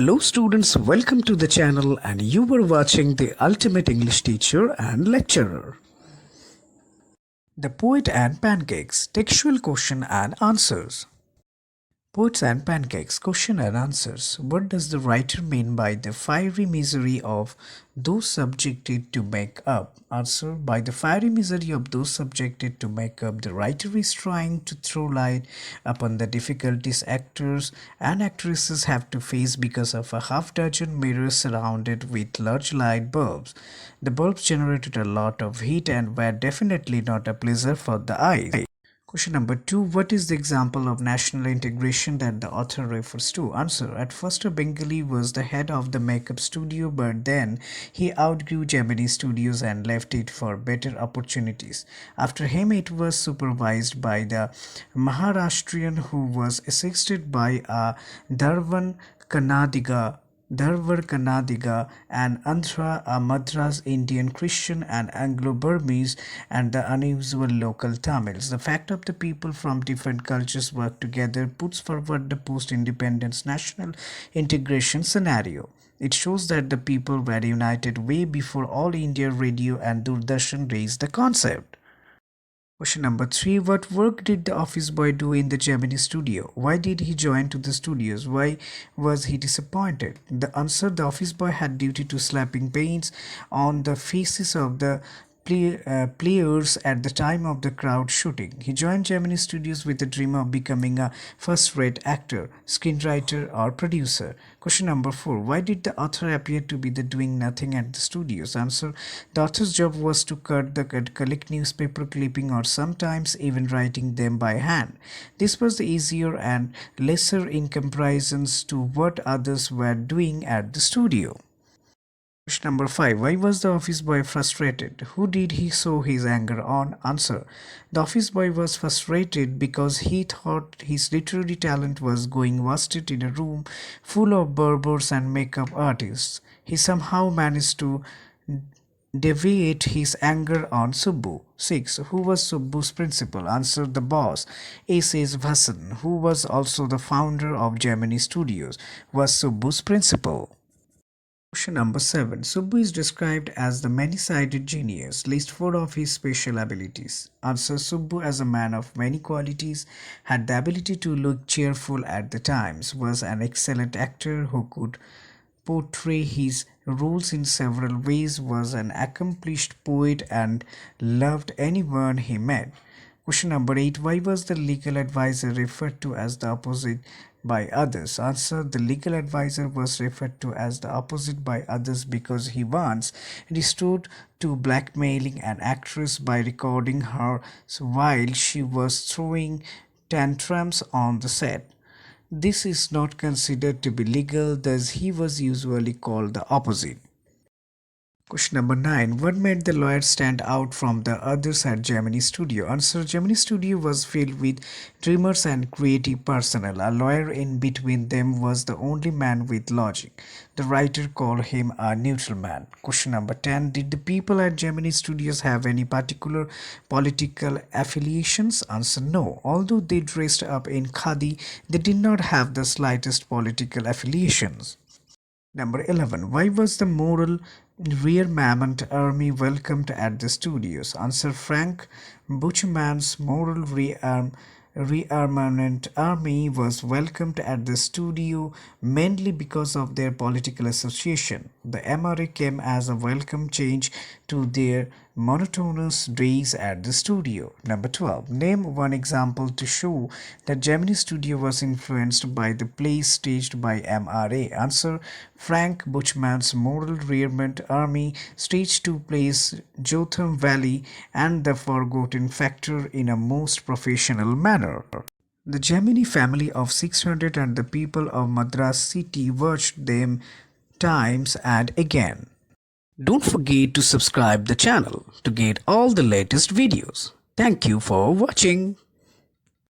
Hello students, welcome to the channel and you were watching the ultimate English teacher and lecturer. The Poet and Pancakes, Textual Question and Answers. Poets and Pancakes, question and answers. What does the writer mean by the fiery misery of those subjected to make up? Answer: by the fiery misery of those subjected to make up, the writer is trying to throw light upon the difficulties actors and actresses have to face because of a half dozen mirrors surrounded with large light bulbs. The bulbs generated a lot of heat and were definitely not a pleasure for the eye. Question number 2. What is the example of national integration that the author refers to? Answer: at first a Bengali was the head of the makeup studio, but then he outgrew Japanese studios and left it for better opportunities. After him it was supervised by the Maharashtrian, who was assisted by a Darwan Dharwar Kannadiga and Andhra, a Madras Indian Christian and Anglo-Burmese, and the unusual local Tamils. The fact of the people from different cultures work together puts forward the post-independence national integration scenario. It shows that the people were united way before All India Radio and Doordarshan raised the concept. Question number 3. What work did the office boy do in the Gemini studio? Why did he join to the studios? Why was he disappointed? The answer: the office boy had duty to slapping paints on the faces of the players at the time of the crowd shooting. He joined Gemini Studios with the dream of becoming a first-rate actor, screenwriter, or producer. Question number 4. Why did the author appear to be the doing nothing at the studios? Answer: the author's job was to collect newspaper clipping or sometimes even writing them by hand. This was the easier and lesser in comparison to what others were doing at the studio. Question number 5. Why was the office boy frustrated? Who did he show his anger on? Answer: the office boy was frustrated because he thought his literary talent was going wasted in a room full of barbers and makeup artists. He somehow managed to deviate his anger on Subbu. 6. Who was Subbu's principal? Answer: the boss. A says Vasan, who was also the founder of Gemini Studios, was Subbu's principal. Question number 7. Subbu is described as the many-sided genius. List 4 of his special abilities. Answer: Subbu, as a man of many qualities, had the ability to look cheerful at the times, was an excellent actor who could portray his roles in several ways, was an accomplished poet, and loved anyone he met. Question number 8. Why was the legal advisor referred to as the opposite by others? Answer: the legal advisor was referred to as the opposite by others because he once resorted to blackmailing an actress by recording her while she was throwing tantrums on the set. This is not considered to be legal, thus he was usually called the opposite. Question number 9. What made the lawyer stand out from the others at Gemini Studio? Answer: Gemini Studio was filled with dreamers and creative personnel. A lawyer in between them was the only man with logic. The writer called him a neutral man. Question number 10. Did the people at Gemini Studios have any particular political affiliations? Answer: no. Although they dressed up in khadi, they did not have the slightest political affiliations. Number 11. Why was the moral rearmament army welcomed at the studios? Answer: Frank Buchmann's moral rearmament army was welcomed at the studio mainly because of their political association. The MRA came as a welcome change to their monotonous days at the studio. Number 12. Name one example to show that Gemini Studio was influenced by the plays staged by MRA. Answer: Frank Buchmann's Moral Rearmament Army staged two plays, Jotham Valley and The Forgotten Factor, in a most professional manner. The Gemini family of 600 and the people of Madras city watched them times and again. Don't forget to subscribe the channel to get all the latest videos. Thank you for watching.